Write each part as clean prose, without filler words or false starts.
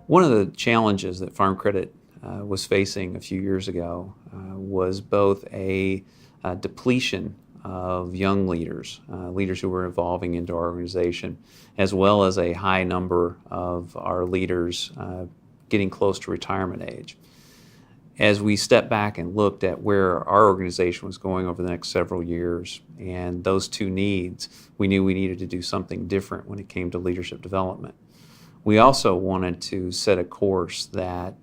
One of the challenges that Farm Credit was facing a few years ago was both a depletion of young leaders, leaders who were evolving into our organization, as well as a high number of our leaders getting close to retirement age. As we stepped back and looked at where our organization was going over the next several years and those two needs, we knew we needed to do something different when it came to leadership development. We also wanted to set a course that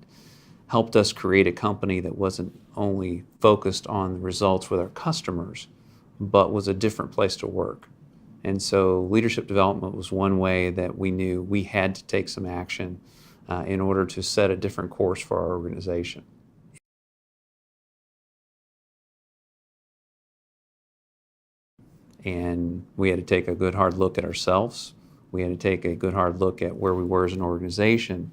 helped us create a company that wasn't only focused on the results with our customers, but was a different place to work. And so leadership development was one way that we knew we had to take some action in order to set a different course for our organization. And we had to take a good hard look at ourselves. We had to take a good hard look at where we were as an organization,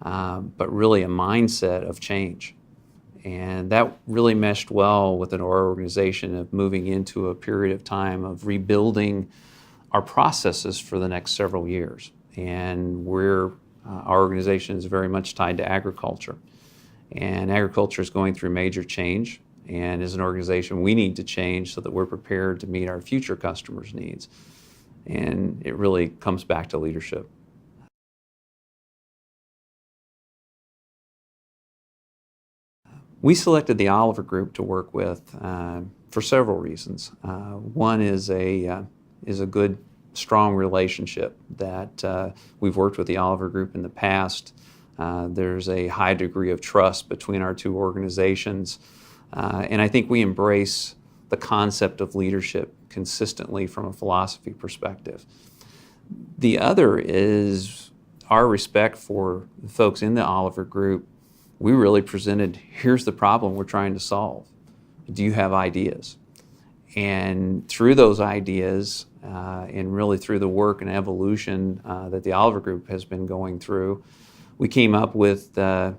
but really a mindset of change. And that really meshed well within our organization of moving into a period of time of rebuilding our processes for the next several years. And our organization is very much tied to agriculture. And agriculture is going through major change. And as an organization, we need to change so that we're prepared to meet our future customers' needs. And it really comes back to leadership. We selected the Oliver Group to work with for several reasons. One is a good, strong relationship that we've worked with the Oliver Group in the past. There's a high degree of trust between our two organizations. And I think we embrace the concept of leadership consistently from a philosophy perspective. The other is our respect for the folks in the Oliver Group. We really presented, here's the problem we're trying to solve. Do you have ideas? And through those ideas, and really through the work and evolution that the Oliver Group has been going through, we came up with the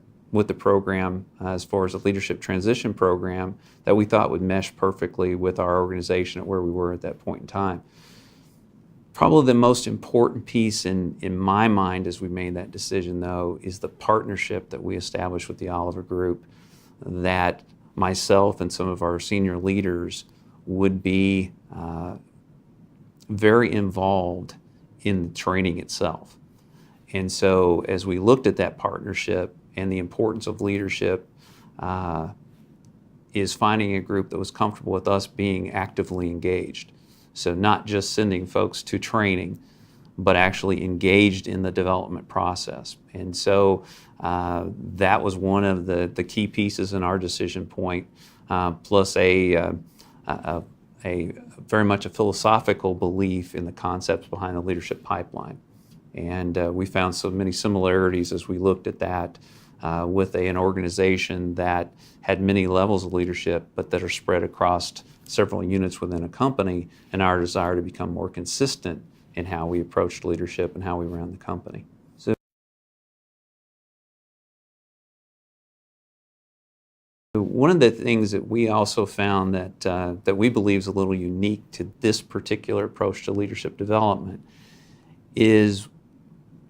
program as far as a leadership transition program that we thought would mesh perfectly with our organization at where we were at that point in time. Probably the most important piece in my mind as we made that decision, though, is the partnership that we established with the Oliver Group, that myself and some of our senior leaders would be very involved in the training itself. And so as we looked at that partnership and the importance of leadership, is finding a group that was comfortable with us being actively engaged. So not just sending folks to training, but actually engaged in the development process. And so that was one of the key pieces in our decision point, plus a very much a philosophical belief in the concepts behind the leadership pipeline. And we found so many similarities as we looked at that with an organization that had many levels of leadership, but that are spread across several units within a company, and our desire to become more consistent in how we approached leadership and how we ran the company. So one of the things that we also found that we believe is a little unique to this particular approach to leadership development is,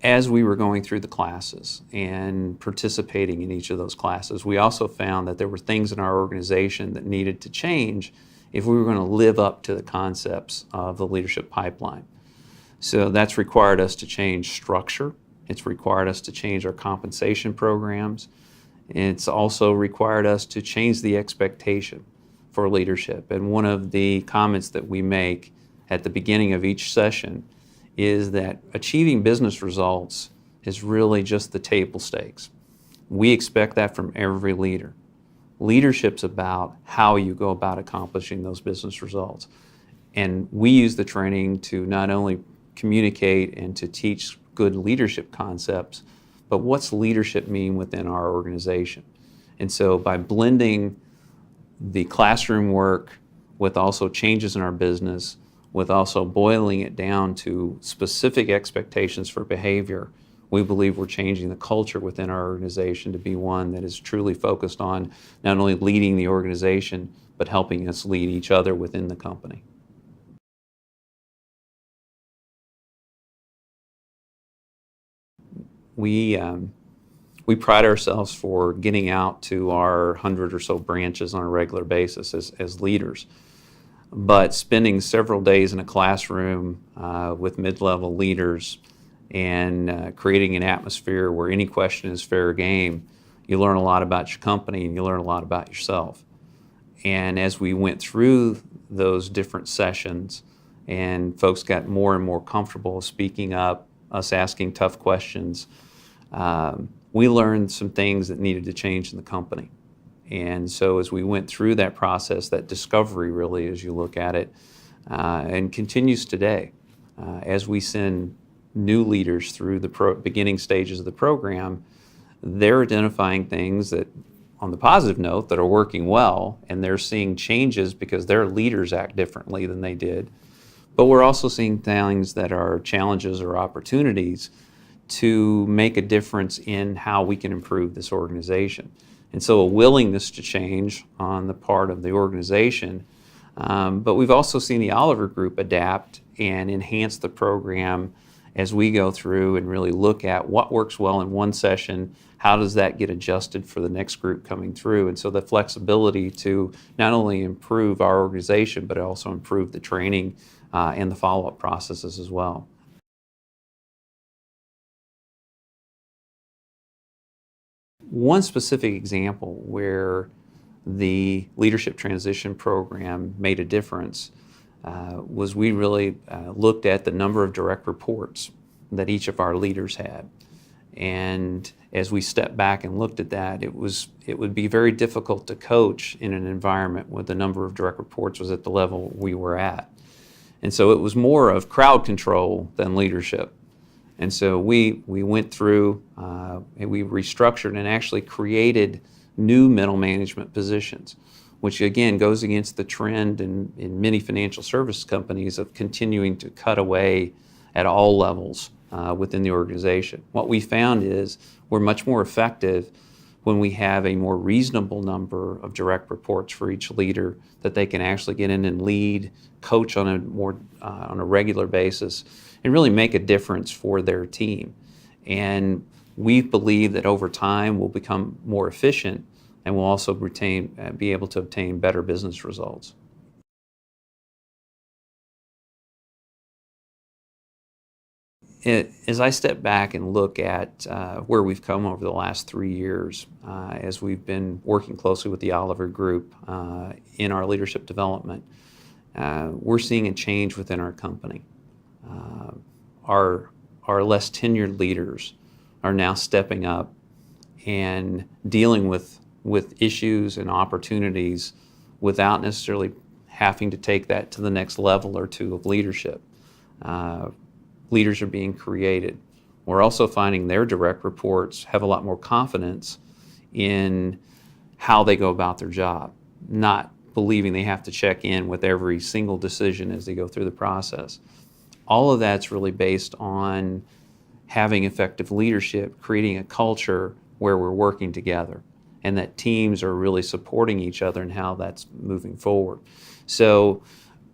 as we were going through the classes and participating in each of those classes, we also found that there were things in our organization that needed to change if we were going to live up to the concepts of the leadership pipeline. So that's required us to change structure. It's required us to change our compensation programs. It's also required us to change the expectation for leadership. And one of the comments that we make at the beginning of each session is that achieving business results is really just the table stakes. We expect that from every leader. Leadership's about how you go about accomplishing those business results. And we use the training to not only communicate and to teach good leadership concepts, but what's leadership mean within our organization? And so by blending the classroom work with also changes in our business, with also boiling it down to specific expectations for behavior, we believe we're changing the culture within our organization to be one that is truly focused on not only leading the organization, but helping us lead each other within the company. We we pride ourselves for getting out to our 100 or so branches on a regular basis as leaders. But spending several days in a classroom with mid-level leaders and creating an atmosphere where any question is fair game, you learn a lot about your company and you learn a lot about yourself. And as we went through those different sessions and folks got more and more comfortable speaking up, us asking tough questions, we learned some things that needed to change in the company. And so as we went through that process, that discovery really, as you look at it, and continues today, as we send new leaders through the beginning stages of the program, they're identifying things that, on the positive note, that are working well, and they're seeing changes because their leaders act differently than they did. But we're also seeing things that are challenges or opportunities to make a difference in how we can improve this organization. And so a willingness to change on the part of the organization, but we've also seen the Oliver Group adapt and enhance the program as we go through and really look at what works well in one session, how does that get adjusted for the next group coming through. And so the flexibility to not only improve our organization, but also improve the training and the follow-up processes as well. One specific example where the leadership transition program made a difference was we really looked at the number of direct reports that each of our leaders had. And as we stepped back and looked at that, it would be very difficult to coach in an environment where the number of direct reports was at the level we were at. And so it was more of crowd control than leadership. And so we went through and we restructured and actually created new middle management positions, which again goes against the trend in many financial service companies of continuing to cut away at all levels within the organization. What we found is we're much more effective when we have a more reasonable number of direct reports for each leader that they can actually get in and lead, coach on a regular basis, and really make a difference for their team. And we believe that over time we'll become more efficient and we'll also be able to obtain better business results. As I step back and look at where we've come over the last 3 years, as we've been working closely with the Oliver Group in our leadership development, we're seeing a change within our company. Our less tenured leaders are now stepping up and dealing with issues and opportunities without necessarily having to take that to the next level or two of leadership. Leaders are being created. We're also finding their direct reports have a lot more confidence in how they go about their job, not believing they have to check in with every single decision as they go through the process. All of that's really based on having effective leadership, creating a culture where we're working together and that teams are really supporting each other and how that's moving forward. So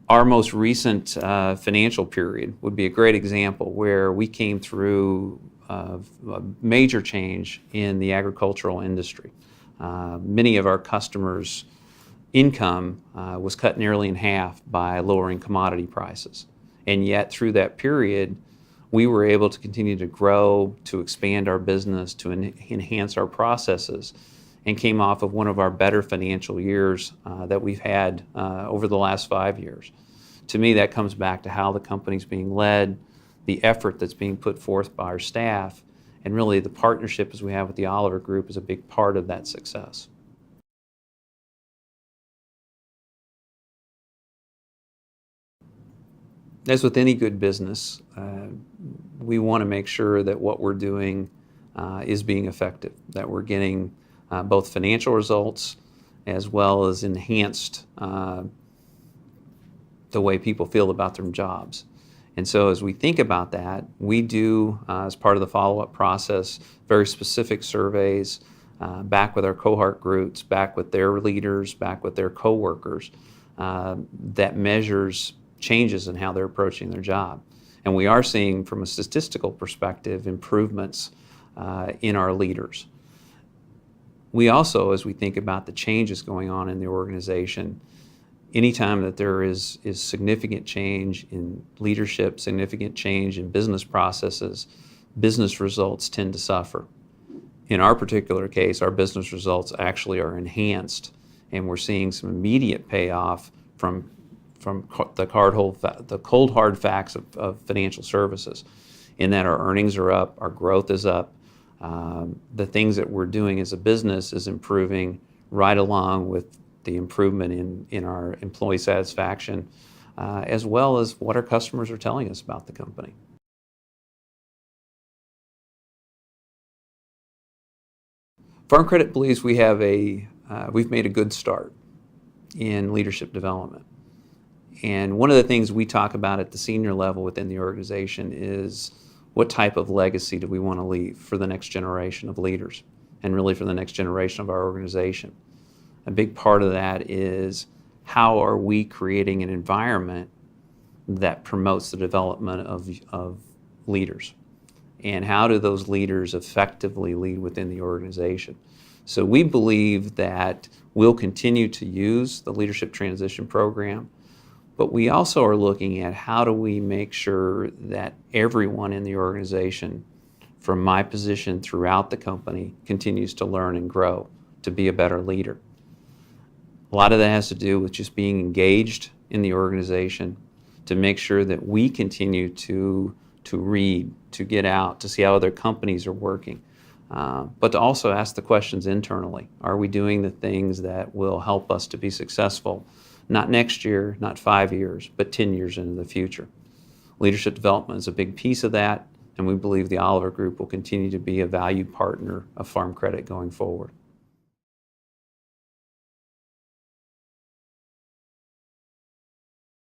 our most recent financial period would be a great example where we came through a major change in the agricultural industry. Many of our customers' income was cut nearly in half by lowering commodity prices. And yet through that period, we were able to continue to grow, to expand our business, to enhance our processes, and came off of one of our better financial years that we've had over the last 5 years. To me, that comes back to how the company's being led, the effort that's being put forth by our staff, and really the partnership as we have with the Oliver Group is a big part of that success. As with any good business, we want to make sure that what we're doing is being effective, that we're getting both financial results as well as enhanced the way people feel about their jobs. And so as we think about that, we do, as part of the follow-up process, very specific surveys back with our cohort groups, back with their leaders, back with their coworkers, that measures changes in how they're approaching their job. And we are seeing, from a statistical perspective, improvements in our leaders. We also, as we think about the changes going on in the organization, anytime that there is significant change in leadership, significant change in business processes, business results tend to suffer. In our particular case, our business results actually are enhanced, and we're seeing some immediate payoff from the cold hard facts of financial services, in that our earnings are up, our growth is up, the things that we're doing as a business is improving right along with the improvement in our employee satisfaction, as well as what our customers are telling us about the company. Farm Credit believes we've made a good start in leadership development. And one of the things we talk about at the senior level within the organization is what type of legacy do we want to leave for the next generation of leaders, and really for the next generation of our organization. A big part of that is, how are we creating an environment that promotes the development of leaders? And how do those leaders effectively lead within the organization? So we believe that we'll continue to use the Leadership Transition Program, but we also are looking at how do we make sure that everyone in the organization, from my position throughout the company, continues to learn and grow to be a better leader. A lot of that has to do with just being engaged in the organization, to make sure that we continue to read, to get out, to see how other companies are working, but to also ask the questions internally. Are we doing the things that will help us to be successful, not next year, not 5 years, but 10 years into the future? Leadership development is a big piece of that, and we believe the Oliver Group will continue to be a valued partner of Farm Credit going forward.